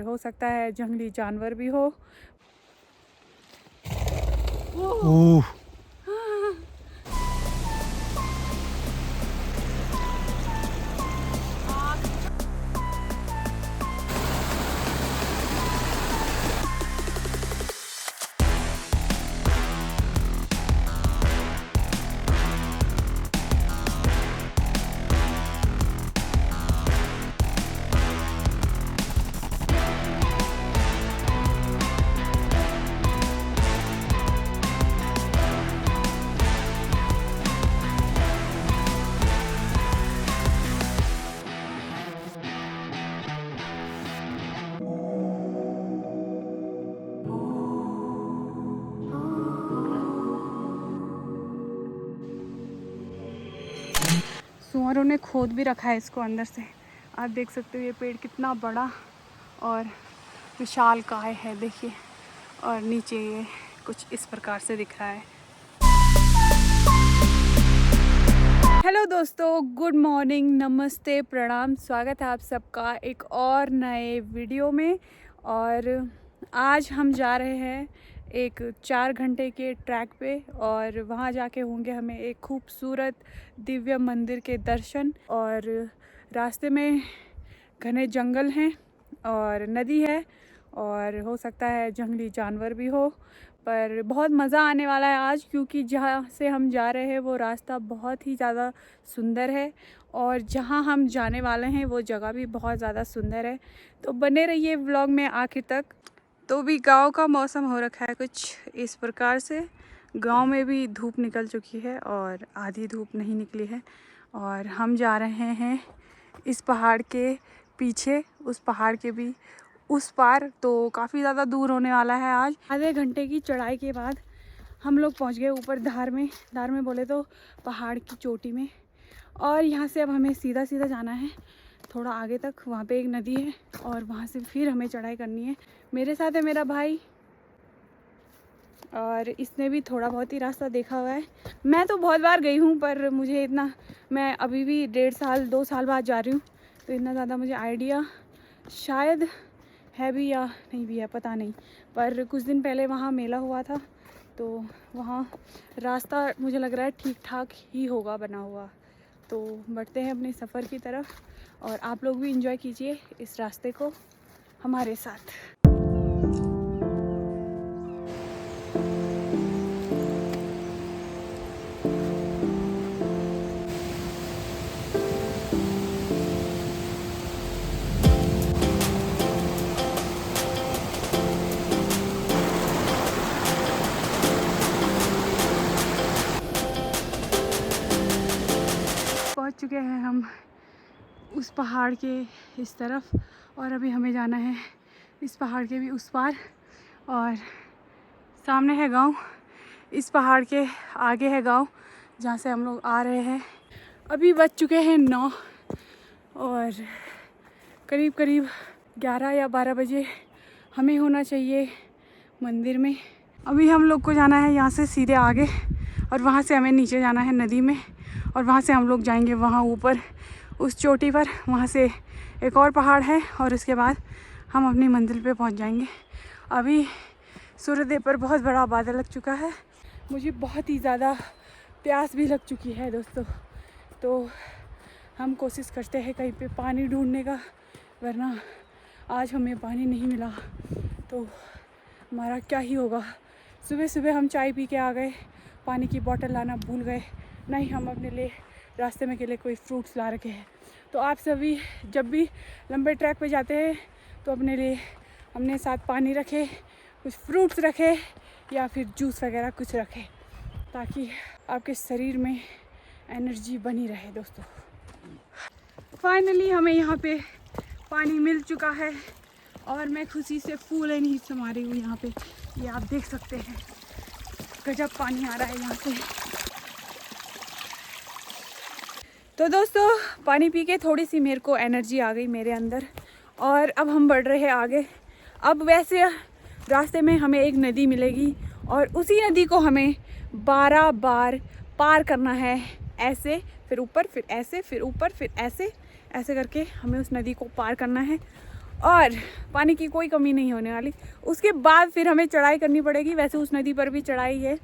हो सकता है जंगली जानवर भी हो। ओह सुअरों ने खोद भी रखा है इसको अंदर से। आप देख सकते हो ये पेड़ कितना बड़ा और विशालकाय है, देखिए। और नीचे ये कुछ इस प्रकार से दिख रहा है। हेलो दोस्तों, गुड मॉर्निंग, नमस्ते, प्रणाम। स्वागत है आप सबका एक और नए वीडियो में। और आज हम जा रहे हैं एक 4 घंटे के ट्रैक पे और वहाँ जाके होंगे हमें एक खूबसूरत दिव्य मंदिर के दर्शन। और रास्ते में घने जंगल हैं और नदी है और हो सकता है जंगली जानवर भी हो, पर बहुत मज़ा आने वाला है आज, क्योंकि जहाँ से हम जा रहे हैं वो रास्ता बहुत ही ज़्यादा सुंदर है और जहाँ हम जाने वाले हैं वो जगह भी बहुत ज़्यादा सुंदर है। तो बने रहिए व्लॉग में आखिर तक। तो भी गांव का मौसम हो रखा है कुछ इस प्रकार से। गांव में भी धूप निकल चुकी है और आधी धूप नहीं निकली है। और हम जा रहे हैं इस पहाड़ के पीछे, उस पहाड़ के भी उस पार। तो काफ़ी ज़्यादा दूर होने वाला है आज। आधे घंटे की चढ़ाई के बाद हम लोग पहुंच गए ऊपर धार में बोले तो पहाड़ की चोटी में। और यहाँ से अब हमें सीधा सीधा जाना है थोड़ा आगे तक। वहाँ पे एक नदी है और वहाँ से फिर हमें चढ़ाई करनी है। मेरे साथ है मेरा भाई और इसने भी थोड़ा बहुत ही रास्ता देखा हुआ है। मैं तो बहुत बार गई हूँ, पर मुझे इतना, मैं अभी भी 1.5 साल 2 साल बाद जा रही हूँ, तो इतना ज़्यादा मुझे आइडिया शायद है भी या नहीं भी है, पता नहीं। पर कुछ दिन पहले वहाँ मेला हुआ था, तो वहाँ रास्ता मुझे लग रहा है ठीक ठाक ही होगा बना हुआ। तो बढ़ते हैं अपने सफ़र की तरफ और आप लोग भी एंजॉय कीजिए इस रास्ते को हमारे साथ। पहुंच चुके हैं हम उस पहाड़ के इस तरफ और अभी हमें जाना है इस पहाड़ के भी उस पार। और सामने है गांव, इस पहाड़ के आगे है गांव जहाँ से हम लोग आ रहे हैं। अभी बज चुके हैं 9 और करीब करीब 11 या 12 बजे हमें होना चाहिए मंदिर में। अभी हम लोग को जाना है यहाँ से सीधे आगे और वहाँ से हमें नीचे जाना है नदी में। और वहाँ से हम लोग जाएंगे वहाँ ऊपर उस चोटी पर। वहाँ से एक और पहाड़ है और उसके बाद हम अपनी मंजिल पे पहुँच जाएंगे। अभी सूर्योदय पर बहुत बड़ा बादल लग चुका है। मुझे बहुत ही ज़्यादा प्यास भी लग चुकी है दोस्तों। तो हम कोशिश करते हैं कहीं पे पानी ढूंढने का, वरना आज हमें पानी नहीं मिला तो हमारा क्या ही होगा। सुबह सुबह हम चाय पी के आ गए, पानी की बोतल लाना भूल गए, नहीं हम अपने लिए रास्ते में के लिए कोई फ्रूट्स ला रखे हैं। तो आप सभी जब भी लंबे ट्रैक पे जाते हैं तो अपने लिए अपने साथ पानी रखें, कुछ फ्रूट्स रखें या फिर जूस वगैरह कुछ रखें, ताकि आपके शरीर में एनर्जी बनी रहे दोस्तों। फाइनली हमें यहाँ पे पानी मिल चुका है और मैं खुशी से फूल नहीं समा रही हूँ। यहाँ पे ये आप देख सकते हैं, गजब पानी आ रहा है यहाँ से। तो दोस्तों पानी पी के थोड़ी सी मेरे को एनर्जी आ गई मेरे अंदर और अब हम बढ़ रहे हैं आगे। अब वैसे रास्ते में हमें एक नदी मिलेगी और उसी नदी को हमें 12 बार पार करना है, ऐसे फिर ऊपर फिर ऐसे फिर ऊपर फिर ऐसे ऐसे करके हमें उस नदी को पार करना है। और पानी की कोई कमी नहीं होने वाली। उसके बाद फिर हमें चढ़ाई करनी पड़ेगी। वैसे उस नदी पर भी चढ़ाई है,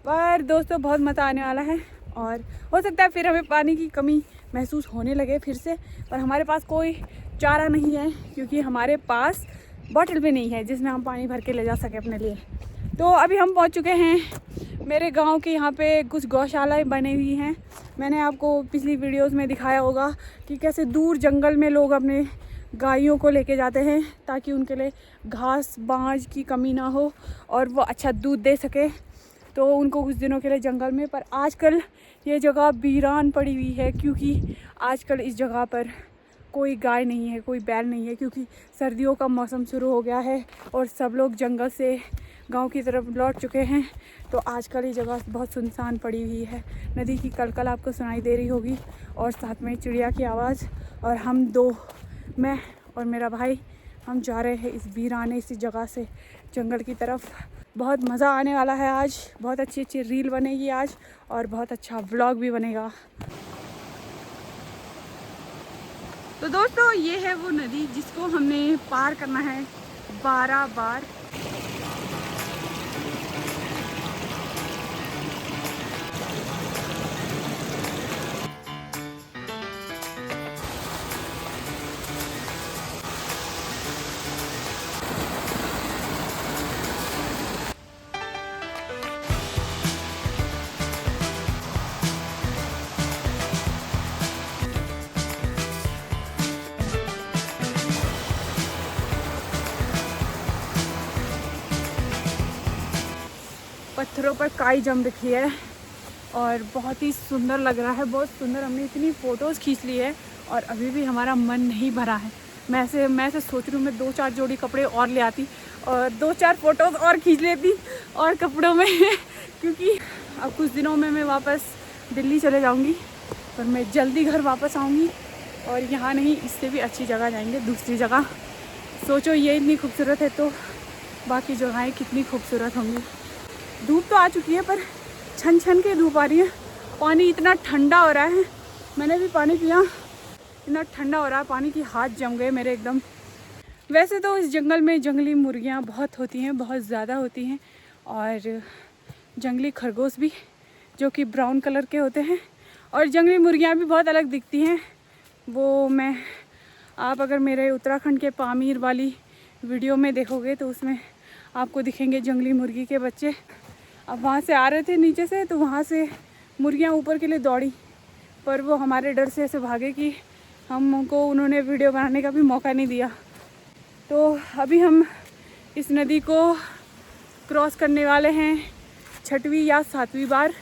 पर दोस्तों बहुत मज़ा आने वाला है। और हो सकता है फिर हमें पानी की कमी महसूस होने लगे फिर से, पर हमारे पास कोई चारा नहीं है, क्योंकि हमारे पास बॉटल भी नहीं है जिसमें हम पानी भर के ले जा सकें अपने लिए। तो अभी हम पहुंच चुके हैं मेरे गांव के। यहाँ पे कुछ गौशालाएं बनी हुई हैं। मैंने आपको पिछली वीडियोस में दिखाया होगा कि कैसे दूर जंगल में लोग अपने गायों को लेके जाते हैं ताकि उनके लिए घास बाँझ की कमी ना हो और वो अच्छा दूध दे सके। तो उनको कुछ दिनों के लिए जंगल में, पर आजकल ये जगह वीरान पड़ी हुई है, क्योंकि आजकल इस जगह पर कोई गाय नहीं है, कोई बैल नहीं है, क्योंकि सर्दियों का मौसम शुरू हो गया है और सब लोग जंगल से गांव की तरफ लौट चुके हैं। तो आजकल ये जगह बहुत सुनसान पड़ी हुई है। नदी की कलकल आपको सुनाई दे रही होगी और साथ में चिड़िया की आवाज़। और हम दो, मैं और मेरा भाई, हम जा रहे हैं इस वीराने सी जगह से जंगल की तरफ। बहुत मज़ा आने वाला है आज। बहुत अच्छी अच्छी रील बनेगी आज और बहुत अच्छा व्लॉग भी बनेगा। तो दोस्तों ये है वो नदी जिसको हमने पार करना है 12 बार। पत्थरों पर काई जम रखी है और बहुत ही सुंदर लग रहा है, बहुत सुंदर। हमने इतनी फ़ोटोज़ खींच ली है और अभी भी हमारा मन नहीं भरा है। मैं से सोच रही हूँ मैं 2-4 जोड़ी कपड़े और ले आती और 2-4 फ़ोटोज़ और खींच लेती और कपड़ों में क्योंकि अब कुछ दिनों में मैं वापस दिल्ली चले जाऊँगी, पर मैं जल्दी घर वापस आऊँगी और यहाँ नहीं, इससे भी अच्छी जगह जाएंगे, दूसरी जगह। सोचो ये इतनी खूबसूरत है तो बाकी जगहें कितनी खूबसूरत होंगी। धूप तो आ चुकी है पर छन छन के धूप आ रही है। पानी इतना ठंडा हो रहा है, मैंने भी पानी पिया, इतना ठंडा हो रहा है पानी की हाथ जम गए मेरे एकदम। वैसे तो इस जंगल में जंगली मुर्गियाँ बहुत होती हैं, बहुत ज़्यादा होती हैं, और जंगली खरगोश भी जो कि ब्राउन कलर के होते हैं, और जंगली मुर्गियाँ भी बहुत अलग दिखती हैं। वो आप अगर मेरे उत्तराखंड के पामीर वाली वीडियो में देखोगे तो उसमें आपको दिखेंगे जंगली मुर्गी के बच्चे। अब वहाँ से आ रहे थे नीचे से, तो वहाँ से मुर्गियाँ ऊपर के लिए दौड़ी, पर वो हमारे डर से ऐसे भागे कि हमको उन्होंने वीडियो बनाने का भी मौका नहीं दिया। तो अभी हम इस नदी को क्रॉस करने वाले हैं 6वीं या 7वीं बार।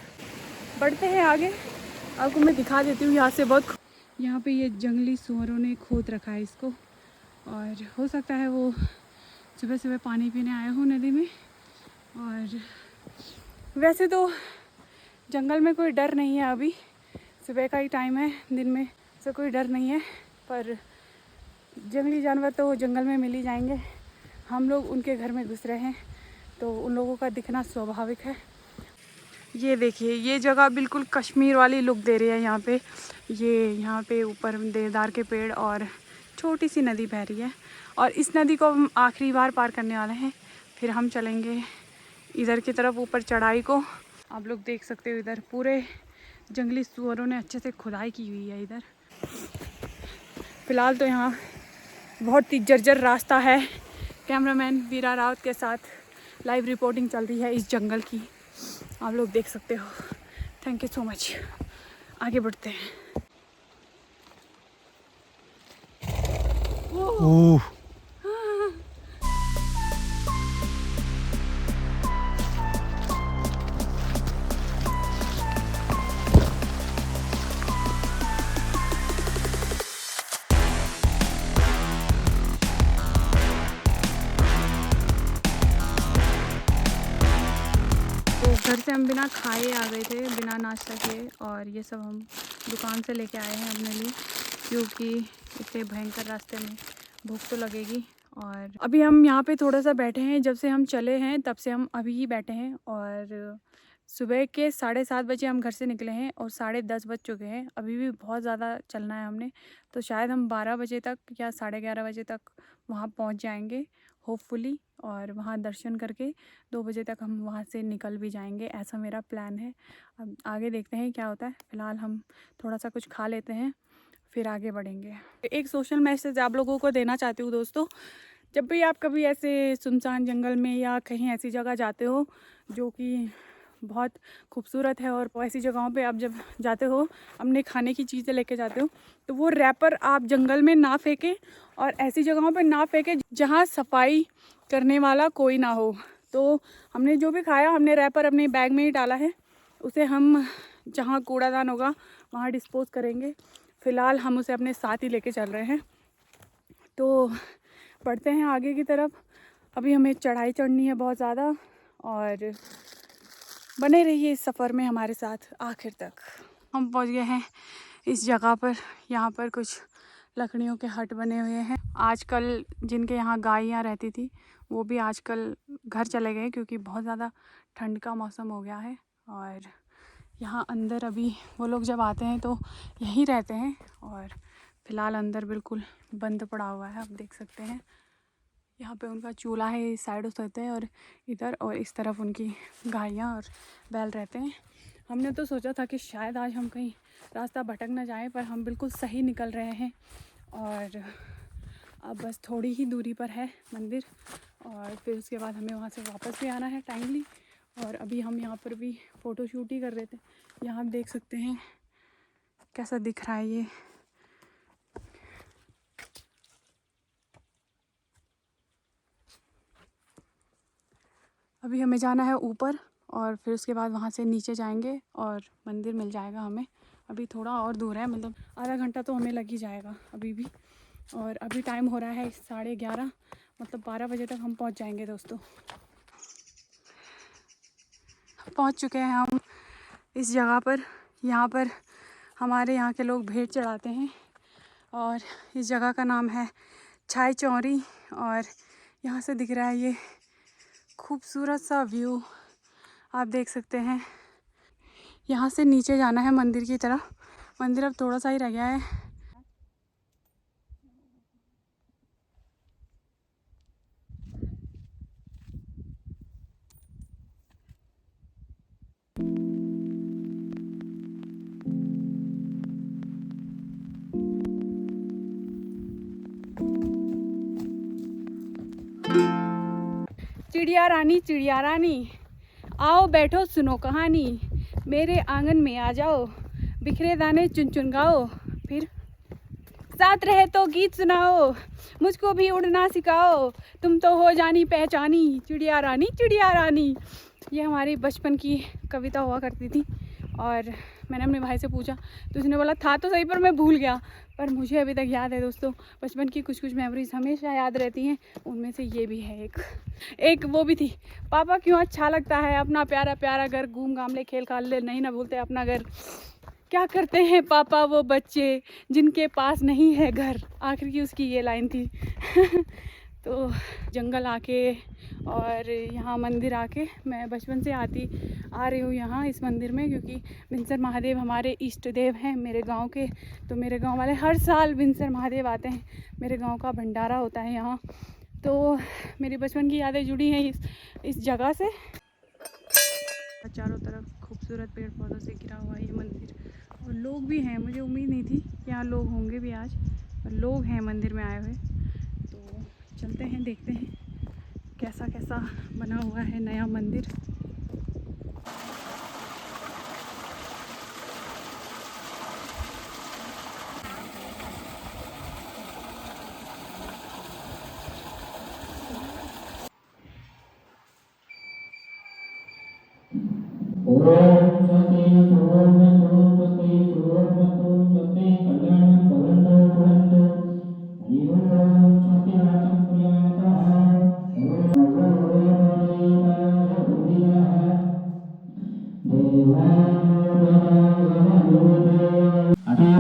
बढ़ते हैं आगे, आपको मैं दिखा देती हूँ यहाँ से। बहुत यहाँ पे ये जंगली सूअरों ने खोद रखा है इसको, और हो सकता है वो सुबह सुबह पानी पीने आए हो नदी में। और वैसे तो जंगल में कोई डर नहीं है, अभी सुबह का ही टाइम है, दिन में से कोई डर नहीं है, पर जंगली जानवर तो जंगल में मिल ही जाएंगे। हम लोग उनके घर में घुस रहे हैं तो उन लोगों का दिखना स्वाभाविक है। ये देखिए, ये जगह बिल्कुल कश्मीर वाली लुक दे रही है। यहाँ पे ऊपर देवदार के पेड़ और छोटी सी नदी बह रही है, और इस नदी को हम आखिरी बार पार करने वाले हैं। फिर हम चलेंगे इधर की तरफ ऊपर चढ़ाई को। आप लोग देख सकते हो इधर पूरे जंगली सूअरों ने अच्छे से खुदाई की हुई है इधर। फ़िलहाल तो यहाँ बहुत ही जर्जर रास्ता है। कैमरामैन वीरा रावत के साथ लाइव रिपोर्टिंग चल रही है इस जंगल की, आप लोग देख सकते हो। Thank you so much. आगे बढ़ते हैं। ओह, घर से हम बिना खाए आ गए थे, बिना नाश्ता किए, और ये सब हम दुकान से लेके आए हैं अपने लिए, क्योंकि इतने भयंकर रास्ते में भूख तो लगेगी। और अभी हम यहाँ पे थोड़ा सा बैठे हैं, जब से हम चले हैं तब से हम अभी ही बैठे हैं, और सुबह के 7:30 बजे हम घर से निकले हैं और 10:30 बज चुके हैं। अभी भी बहुत ज़्यादा चलना है हमने, तो शायद हम 12 बजे तक या 11:30 बजे तक वहाँ पहुँच जाएंगे होपफुली, और वहाँ दर्शन करके 2 बजे तक हम वहाँ से निकल भी जाएंगे, ऐसा मेरा प्लान है। अब आगे देखते हैं क्या होता है। फ़िलहाल हम थोड़ा सा कुछ खा लेते हैं, फिर आगे बढ़ेंगे। एक सोशल मैसेज आप लोगों को देना चाहती हूँ दोस्तों, जब भी आप कभी ऐसे सुनसान जंगल में या कहीं ऐसी जगह जाते हो जो कि बहुत खूबसूरत है, और ऐसी जगहों पे आप जब जाते हो अपने खाने की चीज़ें लेके जाते हो, तो वो रैपर आप जंगल में ना फेंकें और ऐसी जगहों पे ना फेंकें जहाँ सफाई करने वाला कोई ना हो। तो हमने जो भी खाया, हमने रैपर अपने बैग में ही डाला है, उसे हम जहाँ कूड़ादान होगा वहाँ डिस्पोज़ करेंगे। फ़िलहाल हम उसे अपने साथ ही लेके चल रहे हैं। तो बढ़ते हैं आगे की तरफ। अभी हमें चढ़ाई चढ़नी है बहुत ज़्यादा, और बने रहिए इस सफ़र में हमारे साथ आखिर तक। हम पहुंच गए हैं इस जगह पर। यहाँ पर कुछ लकड़ियों के हट बने हुए हैं। आजकल जिनके यहाँ गायें रहती थी वो भी आजकल घर चले गए, क्योंकि बहुत ज़्यादा ठंड का मौसम हो गया है। और यहाँ अंदर अभी वो लोग जब आते हैं तो यहीं रहते हैं, और फ़िलहाल अंदर बिल्कुल बंद पड़ा हुआ है। आप देख सकते हैं यहाँ पे उनका चूल्हा है, इस साइड रहते हैं, और इधर और इस तरफ उनकी गायें और बैल रहते हैं। हमने तो सोचा था कि शायद आज हम कहीं रास्ता भटक ना जाएं, पर हम बिल्कुल सही निकल रहे हैं। और अब बस थोड़ी ही दूरी पर है मंदिर, और फिर उसके बाद हमें वहाँ से वापस भी आना है टाइमली। और अभी हम यहाँ पर भी फ़ोटो शूट ही कर रहे थे। यहाँ आप देख सकते हैं कैसा दिख रहा है ये। अभी हमें जाना है ऊपर, और फिर उसके बाद वहाँ से नीचे जाएंगे और मंदिर मिल जाएगा हमें। अभी थोड़ा और दूर है, मतलब आधा घंटा तो हमें लग ही जाएगा अभी भी। और अभी टाइम हो रहा है 11:30, मतलब 12 बजे तक हम पहुँच जाएंगे दोस्तों। पहुँच चुके हैं हम इस जगह पर। यहाँ पर हमारे यहाँ के लोग भेंट चढ़ाते हैं, और इस जगह का नाम है छाई चौरी। और यहाँ से दिख रहा है ये खूबसूरत सा व्यू, आप देख सकते हैं। यहाँ से नीचे जाना है मंदिर की तरफ। मंदिर अब थोड़ा सा ही रह गया है। चिड़िया रानी आओ बैठो सुनो कहानी, मेरे आंगन में आ जाओ, बिखरे दाने चुन चुन गाओ, फिर साथ रहे तो गीत सुनाओ, मुझको भी उड़ना सिखाओ, तुम तो हो जानी पहचानी चिड़िया रानी। ये हमारी बचपन की कविता हुआ करती थी। और मैंने अपने भाई से पूछा तो उसने बोला था तो सही, पर मैं भूल गया। पर मुझे अभी तक याद है दोस्तों, बचपन की कुछ कुछ मेमोरीज हमेशा याद रहती हैं। उनमें से ये भी है एक वो भी थी, पापा क्यों अच्छा लगता है अपना प्यारा प्यारा घर, घूम घाम ले खेल खाल ले, नहीं ना भूलते अपना घर, क्या करते हैं पापा वो बच्चे जिनके पास नहीं है घर। आखिर की उसकी ये लाइन थी। तो जंगल आके और यहाँ मंदिर आके, मैं बचपन से आ रही हूँ यहाँ इस मंदिर में, क्योंकि बिनसर महादेव हमारे इष्ट देव हैं मेरे गांव के। तो मेरे गांव वाले हर साल बिनसर महादेव आते हैं, मेरे गांव का भंडारा होता है यहाँ। तो मेरी बचपन की यादें जुड़ी हैं इस जगह से। चारों तरफ खूबसूरत पेड़ पौधों से घिरा हुआ ये मंदिर, और लोग भी हैं। मुझे उम्मीद नहीं थी कि यहाँ लोग होंगे भी आज, पर लोग हैं मंदिर में आए हुए। तो चलते हैं, देखते हैं कैसा कैसा बना हुआ है नया मंदिर।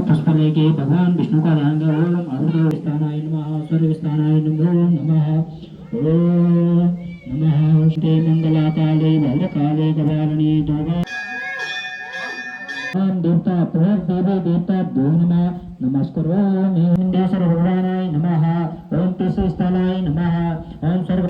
पुष्पलेके भगवान विष्णु का ध्यान दो। ओम अरुणस्थानाय नमः, सूर्यस्थानाय नमो नमः। ओम नमः मंगलाकाले भद्रकाले कपालिनी दुर्गा ओम देवी देवताभ्यो नमः नमस्करोमि। मुंडेश्वर भगवानाय नमः। ओम तीर्थस्थलाय नमः। ओम सर्व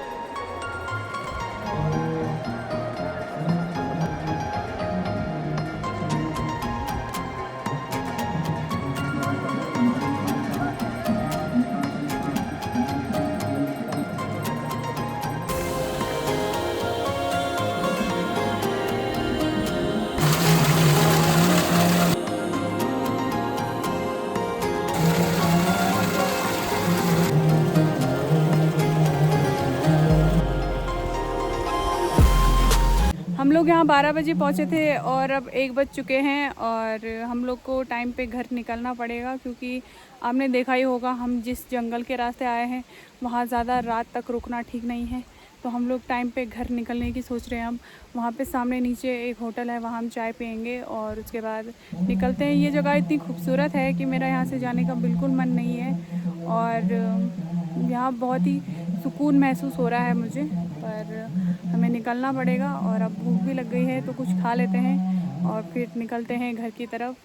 हम लोग यहाँ 12 बजे पहुँचे थे और अब 1 बज चुके हैं और हम लोग को टाइम पे घर निकलना पड़ेगा, क्योंकि आपने देखा ही होगा हम जिस जंगल के रास्ते आए हैं वहाँ ज़्यादा रात तक रुकना ठीक नहीं है। तो हम लोग टाइम पे घर निकलने की सोच रहे हैं। हम वहाँ पे सामने नीचे एक होटल है, वहाँ हम चाय पियेंगे और उसके बाद निकलते हैं। ये जगह इतनी खूबसूरत है कि मेरा यहाँ से जाने का बिल्कुल मन नहीं है और यहाँ बहुत ही सुकून महसूस हो रहा है मुझे, पर हमें निकलना पड़ेगा और अब भूख भी लग गई है तो कुछ खा लेते हैं और फिर निकलते हैं घर की तरफ।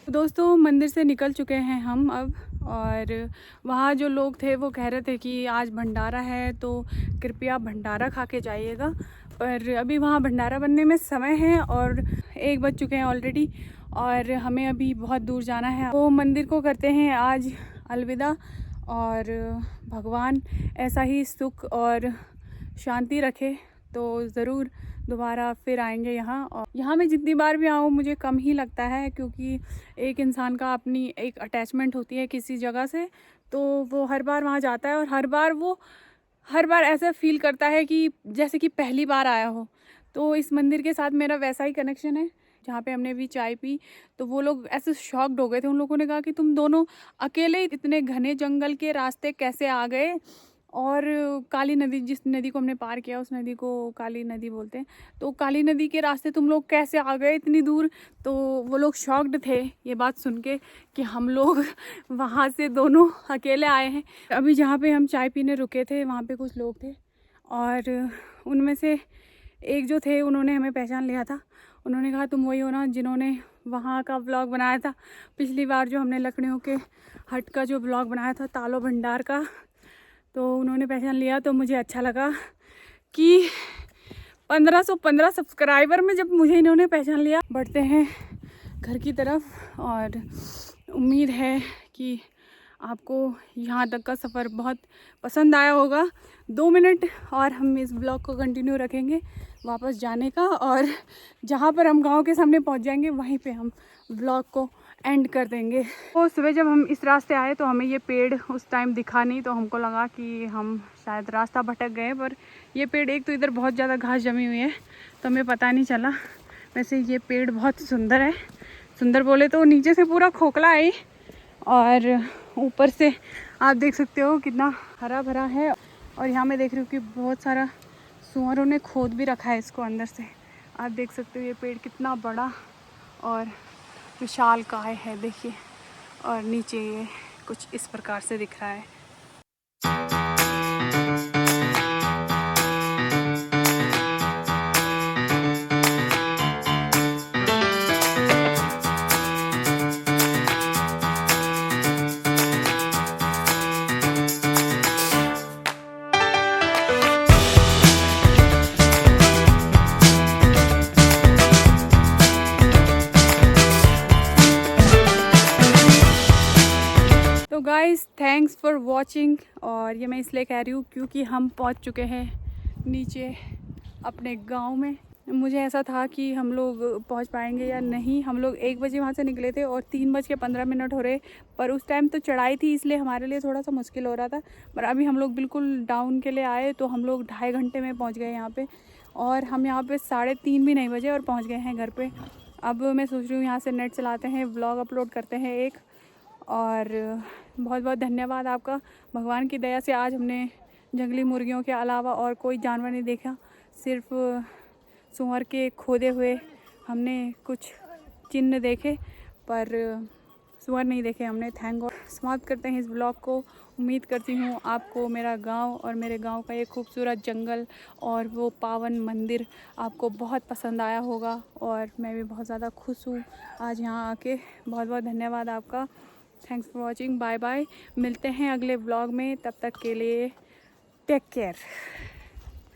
तो दोस्तों मंदिर से निकल चुके हैं हम अब, और वहाँ जो लोग थे वो कह रहे थे कि आज भंडारा है तो कृपया भंडारा खा के जाइएगा, पर अभी वहाँ भंडारा बनने में समय है और 1 बज चुके हैं ऑलरेडी और हमें अभी बहुत दूर जाना है। वो मंदिर को करते हैं आज अलविदा और भगवान ऐसा ही सुख और शांति रखे तो ज़रूर दोबारा फिर आएंगे यहाँ। और यहाँ मैं जितनी बार भी आऊँ मुझे कम ही लगता है, क्योंकि एक इंसान का अपनी एक अटैचमेंट होती है किसी जगह से, तो वो हर बार वहाँ जाता है और हर बार ऐसा फील करता है कि जैसे कि पहली बार आया हो। तो इस मंदिर के साथ मेरा वैसा ही कनेक्शन है। जहाँ पे हमने भी चाय पी तो वो लोग ऐसे शॉक्ड हो गए थे। उन लोगों ने कहा कि तुम दोनों अकेले इतने घने जंगल के रास्ते कैसे आ गए, और काली नदी, जिस नदी को हमने पार किया उस नदी को काली नदी बोलते हैं, तो काली नदी के रास्ते तुम लोग कैसे आ गए इतनी दूर। तो वो लोग शॉक्ड थे ये बात सुन के कि हम लोग वहाँ से दोनों अकेले आए हैं। अभी जहाँ पे हम चाय पीने रुके थे वहाँ पे कुछ लोग थे और उनमें से एक जो थे उन्होंने हमें पहचान लिया था। उन्होंने कहा तुम वही हो ना जिन्होंने वहाँ का व्लॉग बनाया था पिछली बार, जो हमने लकड़ियों के हट का जो व्लॉग बनाया था तालो भंडार का। तो उन्होंने पहचान लिया तो मुझे अच्छा लगा कि 1515 सब्सक्राइबर में जब मुझे इन्होंने पहचान लिया। बढ़ते हैं घर की तरफ और उम्मीद है कि आपको यहाँ तक का सफ़र बहुत पसंद आया होगा। 2 मिनट और हम इस ब्लॉग को कंटिन्यू रखेंगे वापस जाने का, और जहाँ पर हम गांव के सामने पहुँच जाएंगे वहीं पे हम ब्लॉग को एंड कर देंगे। तो सुबह जब हम इस रास्ते आए तो हमें ये पेड़ उस टाइम दिखा नहीं, तो हमको लगा कि हम शायद रास्ता भटक गए, पर ये पेड़ एक तो इधर बहुत ज़्यादा घास जमी हुई है तो हमें पता नहीं चला। वैसे ये पेड़ बहुत सुंदर है, सुंदर बोले तो नीचे से पूरा खोखला है और ऊपर से आप देख सकते हो कितना हरा भरा है। और यहाँ मैं देख रही हूँ कि बहुत सारा सूअरों ने खोद भी रखा है इसको अंदर से। आप देख सकते हो ये पेड़ कितना बड़ा और विशालकाय है, देखिए। और नीचे ये कुछ इस प्रकार से दिख रहा है। तो गाइस थैंक्स फॉर वॉचिंग। और ये मैं इसलिए कह रही हूँ क्योंकि हम पहुँच चुके हैं नीचे अपने गांव में। मुझे ऐसा था कि हम लोग पहुँच पाएंगे या नहीं। हम लोग 1 बजे वहाँ से निकले थे और 3:15 हो रहे, पर उस टाइम तो चढ़ाई थी इसलिए हमारे लिए थोड़ा सा मुश्किल हो रहा था। पर अभी हम लोग बिल्कुल डाउन के लिए आए तो हम लोग 2.5 घंटे में पहुँच गए यहाँ पे, और हम यहाँ पे 3:30 भी नहीं बजे और पहुँच गए हैं घर पे। अब मैं सोच रही हूँ यहाँ से नेट चलाते हैं, व्लॉग अपलोड करते हैं एक। और बहुत बहुत धन्यवाद आपका। भगवान की दया से आज हमने जंगली मुर्गियों के अलावा और कोई जानवर नहीं देखा, सिर्फ सूअर के खोदे हुए हमने कुछ चिन्ह देखे, पर सूअर नहीं देखे हमने, थैंक गॉड। समाप्त करते हैं इस ब्लॉग को। उम्मीद करती हूँ आपको मेरा गांव और मेरे गांव का ये खूबसूरत जंगल और वो पावन मंदिर आपको बहुत पसंद आया होगा, और मैं भी बहुत ज़्यादा खुश हूँ आज यहाँ आके। बहुत बहुत धन्यवाद आपका। Thanks for watching. Bye bye. मिलते हैं अगले ब्लॉग में, तब तक के लिए टेक केयर।